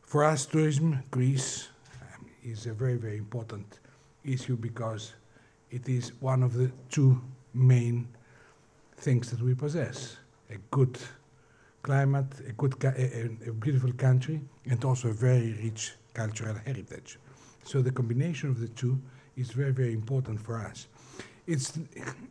For us, tourism, Greece, is a very, very important issue because it is one of the two main things that we possess: a good climate, a beautiful country, and also a very rich cultural heritage. So the combination of the two is very, very important for us. It's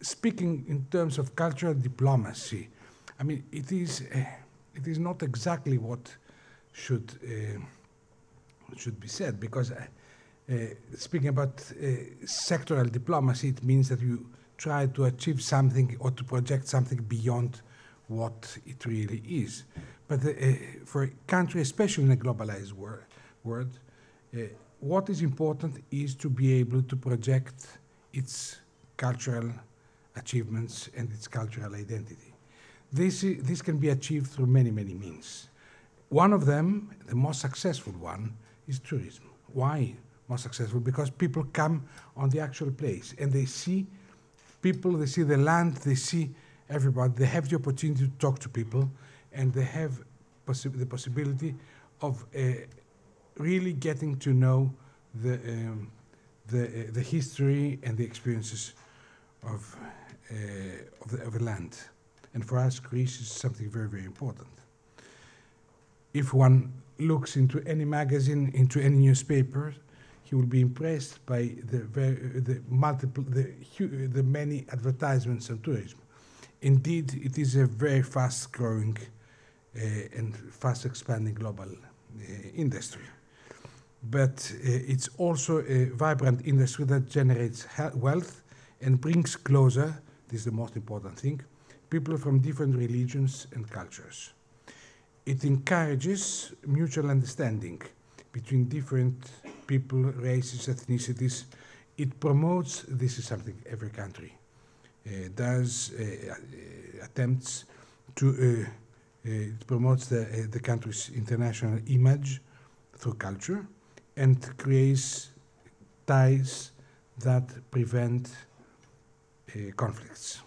speaking in terms of cultural diplomacy. I mean, it is not exactly what should be said, because speaking about sectoral diplomacy, it means that you try to achieve something or to project something beyond what it really is. But for a country, especially in a globalized world, what is important is to be able to project its cultural achievements and its cultural identity. This can be achieved through many, many means. One of them, the most successful one, is tourism. Why most successful? Because people come on the actual place and they see people, they see the land, they see everybody, they have the opportunity to talk to people, and they have the possibility of really getting to know the history and the experiences of the land. And for us, Greece is something very, very important. If one looks into any magazine, into any newspaper, he will be impressed by the many advertisements on tourism. Indeed, it is a very fast-growing and fast-expanding global industry. But it's also a vibrant industry that generates wealth and brings closer, this is the most important thing, people from different religions and cultures. It encourages mutual understanding between different people, races, ethnicities. It promotes, this is something every country does, attempts to, it promotes the country's international image through culture and creates ties that prevent conflicts.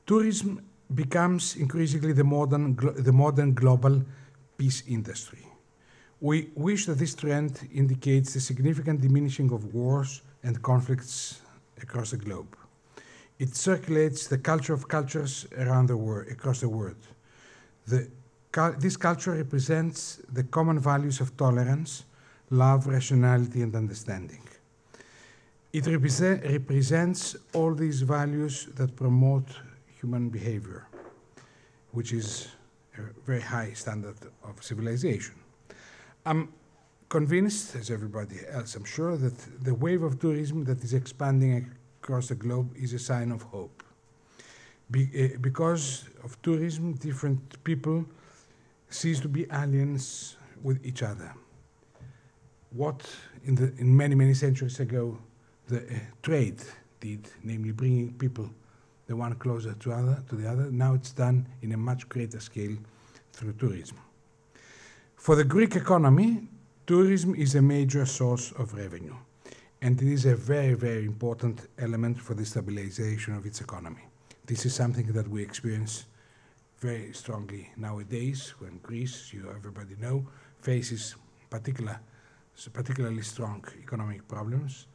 Tourism becomes increasingly the modern global peace industry. We wish that this trend indicates the significant diminishing of wars and conflicts across the globe. It circulates the culture of cultures around the world, across the world. This culture represents the common values of tolerance, love, rationality, and understanding. It represents all these values that promote human behavior, which is a very high standard of civilization. I'm convinced, as everybody else, I'm sure, that the wave of tourism that is expanding across the globe is a sign of hope. Because of tourism, different people cease to be aliens with each other. What in many, many centuries ago the trade did, namely bringing people the one closer to the other, now it's done in a much greater scale through tourism. For the Greek economy, tourism is a major source of revenue, and it is a very, very important element for the stabilization of its economy. This is something that we experience very strongly nowadays when Greece, everybody know, faces particularly strong economic problems,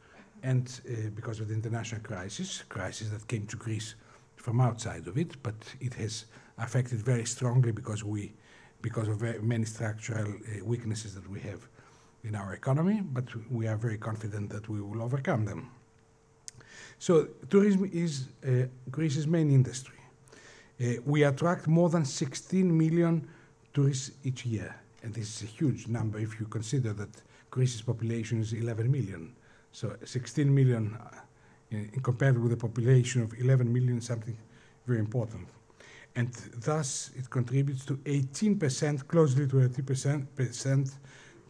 and because of the international crisis that came to Greece from outside of it, but it has affected very strongly because of very many structural weaknesses that we have in our economy, but we are very confident that we will overcome them. So tourism is Greece's main industry. We attract more than 16 million tourists each year, and this is a huge number if you consider that Greece's population is 11 million. So 16 million compared with a population of 11 million, something very important. And thus it contributes to 18%, closely to 18%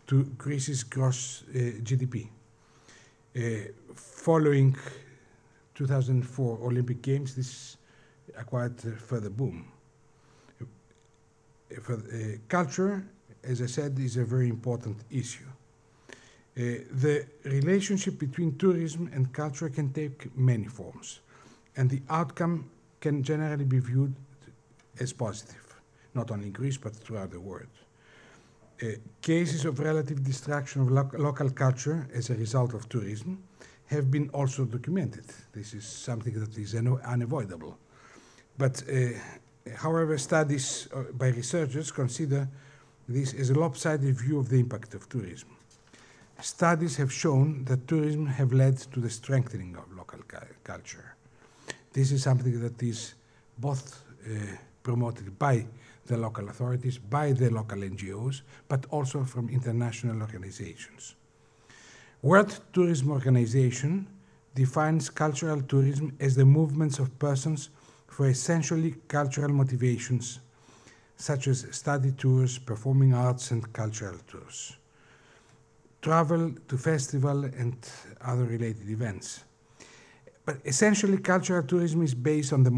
to Greece's gross GDP. Following 2004 Olympic Games, this acquired further boom. Culture, as I said, is a very important issue. The relationship between tourism and culture can take many forms, and the outcome can generally be viewed as positive, not only in Greece, but throughout the world. Cases of relative destruction of local culture as a result of tourism have been also documented. This is something that is unavoidable. But however, studies by researchers consider this as a lopsided view of the impact of tourism. Studies have shown that tourism have led to the strengthening of local culture. This is something that is both promoted by the local authorities, by the local NGOs, but also from international organizations. World Tourism Organization defines cultural tourism as the movements of persons for essentially cultural motivations, such as study tours, performing arts, and cultural tours, travel to festival and other related events. But essentially, cultural tourism is based on the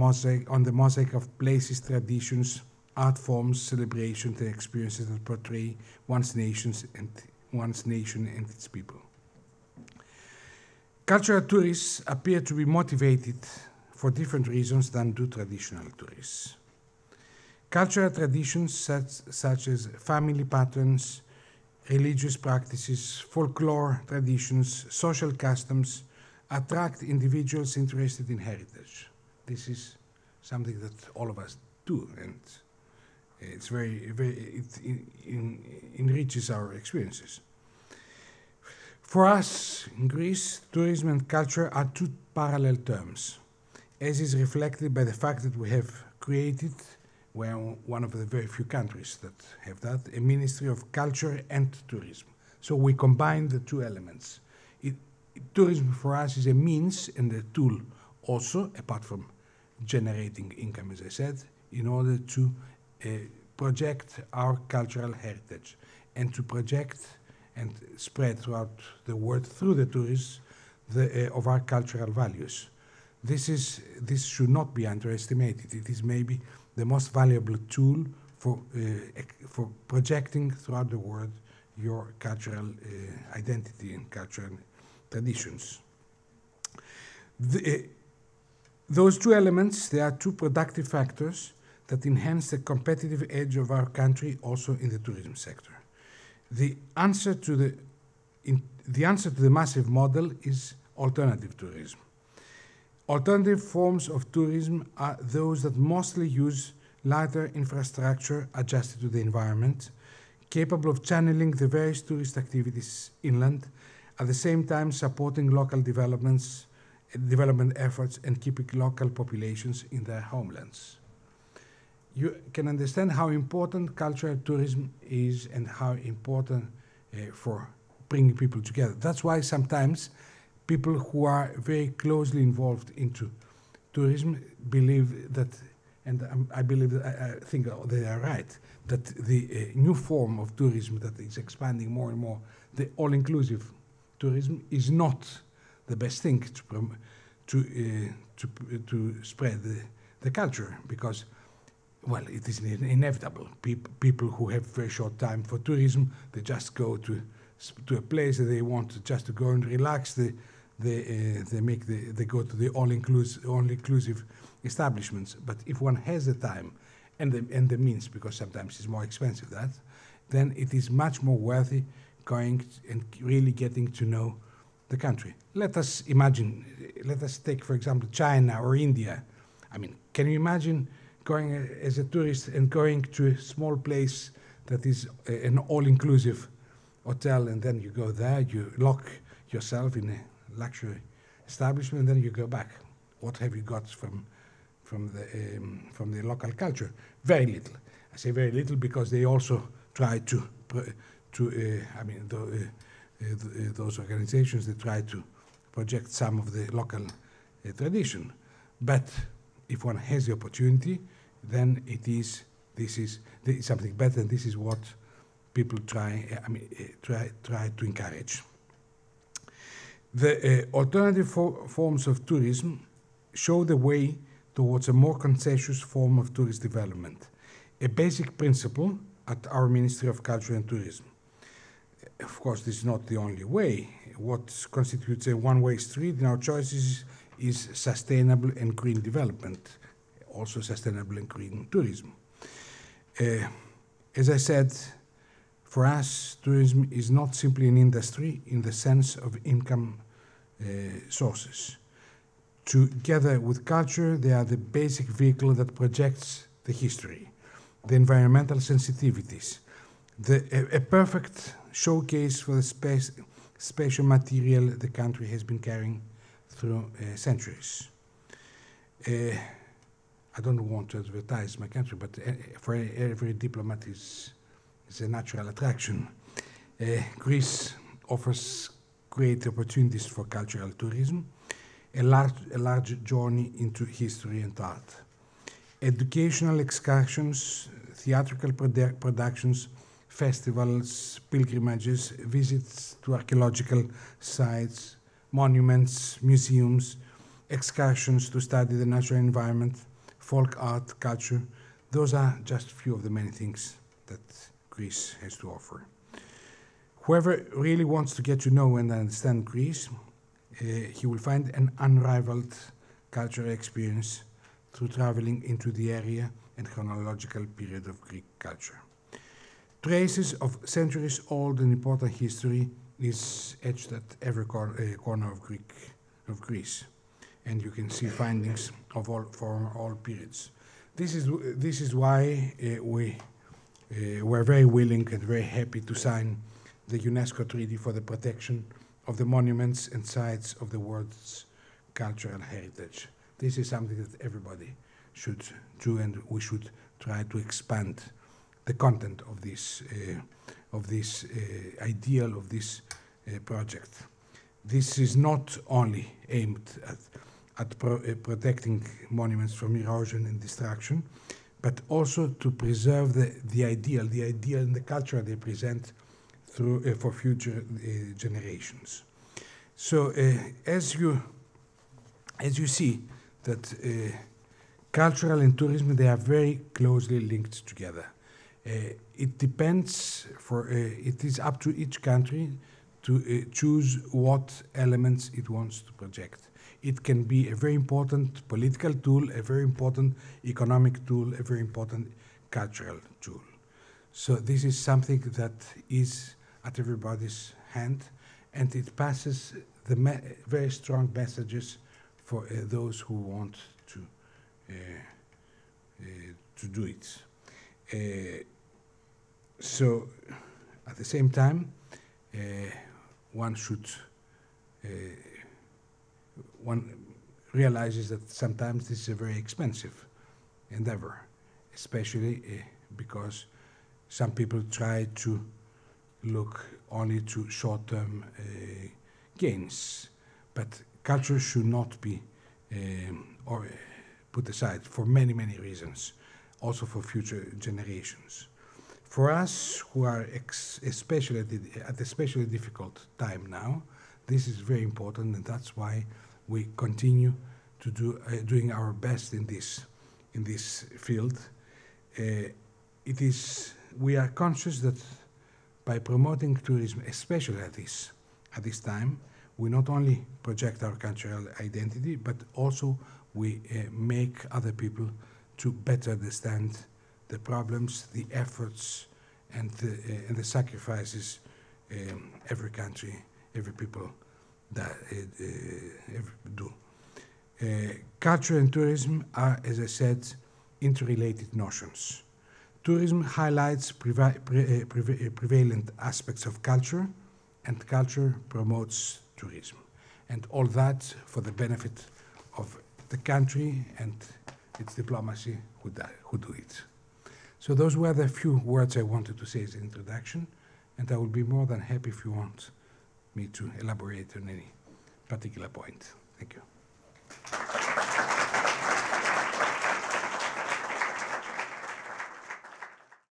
mosaic of places, traditions, art forms, celebrations, and experiences that portray one's nation and its people. Cultural tourists appear to be motivated for different reasons than do traditional tourists. Cultural traditions such as family patterns, religious practices, folklore traditions, social customs attract individuals interested in heritage. This is something that all of us do, and it's it enriches our experiences. For us in Greece, tourism and culture are two parallel terms, as is reflected by the fact that we have created, we're one of the very few countries that have that, a Ministry of Culture and Tourism. So we combine the two elements. Tourism for us is a means and a tool also, apart from generating income, as I said, in order to project our cultural heritage and to project and spread throughout the world through the tourists of our cultural values. This should not be underestimated. It is maybe the most valuable tool for projecting throughout the world your cultural identity and cultural traditions. Those two elements, they are two productive factors that enhance the competitive edge of our country also in the tourism sector. The answer to the massive model is alternative tourism. Alternative forms of tourism are those that mostly use lighter infrastructure adjusted to the environment, capable of channeling the various tourist activities inland, at the same time supporting local development efforts and keeping local populations in their homelands. You can understand how important cultural tourism is and how important for bringing people together. That's why sometimes people who are very closely involved into tourism believe that, and I think they are right, that the new form of tourism that is expanding more and more, the all-inclusive tourism, is not the best thing to spread the culture, because, well, it is inevitable. People who have very short time for tourism, they just go to a place that they want just to go and relax. They go to the all-inclusive establishments. But if one has the time and the means, because sometimes it's more expensive then it is much more worthy going and really getting to know the country. Let us take, for example, China or India. I mean, can you imagine going as a tourist and going to a small place that is an all-inclusive hotel, and then you go there, you lock yourself in a luxury establishment, and then you go back? What have you got from the local culture? Very little. I say very little because they also try those organizations, they try to project some of the local tradition. But if one has the opportunity, then this is something better, and this is what people try to encourage. The alternative forms of tourism show the way towards a more consensuous form of tourist development, a basic principle at our Ministry of Culture and Tourism. Of course, this is not the only way. What constitutes a one-way street in our choices is sustainable and green development, also sustainable and green tourism. As I said, For us, tourism is not simply an industry in the sense of income sources. Together with culture, they are the basic vehicle that projects the history, the environmental sensitivities, a perfect showcase for the spatial material the country has been carrying through centuries. I don't want to advertise my country, but for every diplomat is a natural attraction. Greece offers great opportunities for cultural tourism, a large journey into history and art. Educational excursions, theatrical productions, festivals, pilgrimages, visits to archaeological sites, monuments, museums, excursions to study the natural environment, folk art, culture. Those are just a few of the many things that Greece has to offer. Whoever really wants to get to know and understand Greece, he will find an unrivaled cultural experience through traveling into the area and chronological period of Greek culture. Traces of centuries-old and important history is etched at every corner of Greece, and you can see findings of from all periods. This is why we were very willing and very happy to sign the UNESCO Treaty for the Protection of the Monuments and Sites of the World's Cultural Heritage. This is something that everybody should do, and we should try to expand the content of this ideal of this project. This is not only aimed at protecting monuments from erosion and destruction, but also to preserve the ideal and the culture they present through for future generations. So as you see that cultural and tourism, they are very closely linked together. It depends it is up to each country to choose what elements it wants to project. It can be a very important political tool, a very important economic tool, a very important cultural tool. So this is something that is at everybody's hand, and it passes the very strong messages for those who want to do it. So at the same time, one realizes that sometimes this is a very expensive endeavor, especially because some people try to look only to short-term gains, but culture should not be or put aside for many, many reasons, also for future generations. For us, who are especially at a especially difficult time now, this is very important, and that's why we continue to doing our best in this field. We are conscious that by promoting tourism, especially at this time, we not only project our cultural identity, but also we make other people to better understand the problems, the efforts, and the sacrifices every country, every people that do. Culture and tourism are, as I said, interrelated notions. Tourism highlights prevalent aspects of culture, and culture promotes tourism. And all that for the benefit of the country and its diplomacy who do it. So those were the few words I wanted to say as an introduction, and I will be more than happy if you want me to elaborate on any particular point. Thank you.